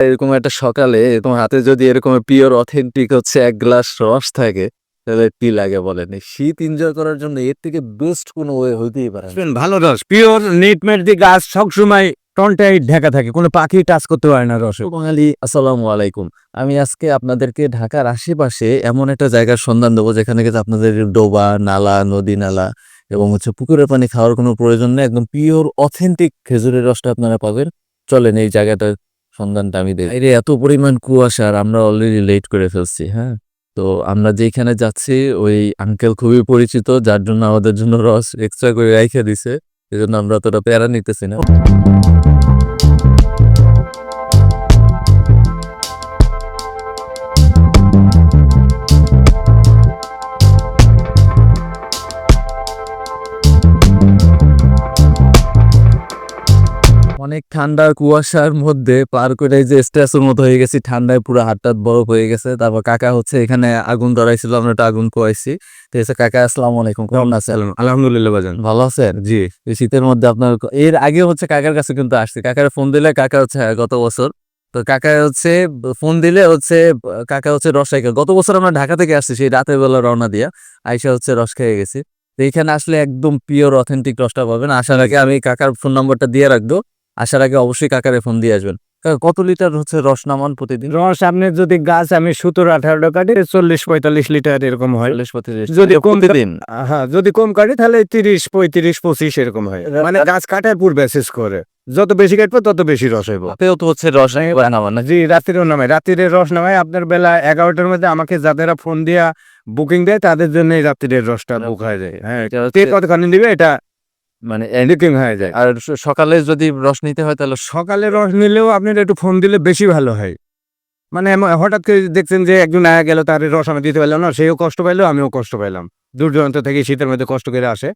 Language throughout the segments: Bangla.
এরকম একটা সকালে তোমার হাতে যদি এরকম পিওর অথেন্টিক হচ্ছে এক গ্লাস রস থাকে, তাহলে কি লাগে বলেন? এই শীত এনজয় করার জন্য এর থেকে বেস্ট কোনো ওয়ে হইতেই পারে না। ভালো রস পিওর নিটমেট দিয়ে গাছ সবসময় টনটাই ঢাকা থাকে, কোনো পাখি টাচ করতে পারে না রসে। বাঙালি আসসালামু আলাইকুম। আমি আজকে আপনাদেরকে ঢাকার আশেপাশে এমন একটা জায়গার সন্ধান দেবো যেখানে কিন্তু আপনাদের ডোবা, নালা, নদী নালা এবং হচ্ছে পুকুরের পানি খাওয়ার কোনো প্রয়োজন নেই। একদম পিওর অথেন্টিক খেজুরের রসটা আপনারা পাবেন। চলেন এই জায়গাটার সন্ধানটা আমি দেই। বাইরে এত পরিমাণ কুয়াশা আর আমরা অলরেডি লেট করে ফেলছি। হ্যাঁ, তো আমরা যেখানে যাচ্ছি ওই আঙ্কেল খুবই পরিচিত, যার জন্য আমাদের জন্য রস এক্সট্রা করে রাইখে দিছে। এই জন্য আমরা অতটা প্যারা নিতেছি না। অনেক ঠান্ডা কুয়াশার মধ্যে পার করে যে স্ট্রেসের মতো হয়ে গেছি, ঠান্ডায় পুরো হাত বরফ হয়ে গেছে। তারপর কাকা হচ্ছে এখানে আগুন ধরাইছিল, আমরা একটা আগুন পোয়াইছি। ঠিক আছে কাকা, আসসালামু আলাইকুম, কেমন আছেন? আলহামদুলিল্লাহ বাজান, ভালো আছেন? জি। এই শীতের মধ্যে আপনার এর আগে হচ্ছে কাকার কাছে কিন্তু আসছি, কাকার ফোন দিলে কাকা হচ্ছে গত বছর, তো কাকা হচ্ছে ফোন দিলে হচ্ছে কাকা হচ্ছে রস খাই। গত বছর আমরা ঢাকা থেকে আসছি, সেই রাতের বেলা রওনা দিয়া আইসা হচ্ছে রস খেয়ে গেছি। তো এইখানে আসলে একদম পিওর অথেন্টিক রসটা পাবেন। আসার আগে আমি কাকার ফোন নাম্বারটা দিয়ে রাখবো, আসার আগে অবশ্যই কাকারে ফোন দিয়ে আসবেন। কাকা, কত লিটার হচ্ছে রস নামান প্রতিদিন? রস আপনার যদি গাছ আমি 17-18 কাটি 40-45 লিটার এরকম হয়। 40-45 যদি কম প্রতিদিন? হ্যাঁ, যদি কম কাটি তাহলে 30-35-25 এরকম হয়। মানে গাছ কাটার পর বেসিস করে যত বেশি কাটবো তত বেশি রস হইব। রাতেও তো হচ্ছে রস নামান না? জি, রাত্রিরেও নামাই, রাত্রিরে রস নামাই। আপনার বেলা 11টার মধ্যে আমাকে যাদেরা ফোন দিয়া বুকিং দেয় তাদের জন্য রাত্রিরের রসটা বুক হয়ে যায়। হ্যাঁ, এটা হচ্ছে কতখানি দিবে এটা মানে বুকিং হয়ে যায়। আর সকালে যদি রস নিতে হয় তাহলে সকালে রস নিলেও আপনার একটু ফোন দিলে বেশি ভালো হয়। মানে হঠাৎ করে দেখছেন যে একজন আয়া গেল, তার রস আমি দিতে পারলাম না, সেও কষ্ট পাইলো, আমিও কষ্ট পাইলাম। দূর দূরান্ত থেকে শীতের মধ্যে কষ্ট করে আসে,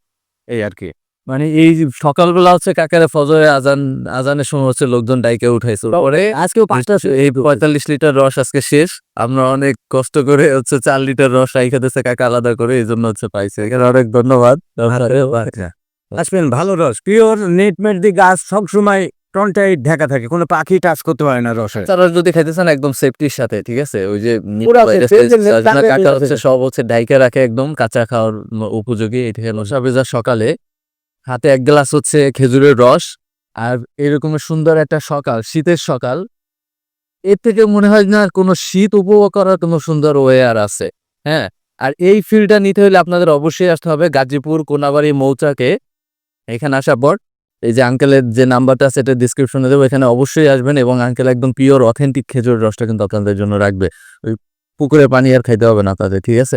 এই আর কি। মানে এই যে সকালবেলা হচ্ছে কাকারে ফজরে আজানের সময় হচ্ছে লোকজন ডাইকে উঠাইছে, পরে আজকেও 45 লিটার রস আজকে শেষ। আমরা অনেক কষ্ট করে হচ্ছে 4 লিটার রস রাইখা দিচ্ছে কাকা আলাদা করে, এই জন্য হচ্ছে পাইছে। এখানে অনেক ধন্যবাদ। আসবেন ভালো রস পিওর নিটমেট দিয়ে গাছ সবসময় টনটাই ঢাকা থাকে, কোনো পাখি টাচ করতে পারে না রসে। তারা যদি খাইতেছেন একদম সেফটির সাথে, ঠিক আছে, ওই যে পুরা safety, কাকা হচ্ছে সব হচ্ছে ডাইকে রাখে একদম কাঁচা খাওয়ার উপযোগী। এটা হলো সবেজা সকালে হাতে এক গ্লাস হচ্ছে খেজুরের রস আর এরকম সুন্দর একটা সকাল, শীতের সকাল, এর থেকে মনে হয় না কোনো শীত উপভোগ করার কোনো সুন্দর ওয়ে আর আছে। হ্যাঁ, আর এই ফিলটা নিতে হলে আপনাদের অবশ্যই আসতে হবে গাজীপুর কোনাবাড়ি মৌচাকে। এখানে আসার পর এই যে আঙ্কেলের যে নাম্বারটা আছে এটা ডিসক্রিপশনে দেবো, এখানে অবশ্যই আসবেন এবং আঙ্কেল একদম পিওর অথেন্টিক খেজুরের রসটা কিন্তু আপনাদের জন্য রাখবে। ওই পুকুরে পানি আর খাইতে হবে না আপনাদের, ঠিক আছে?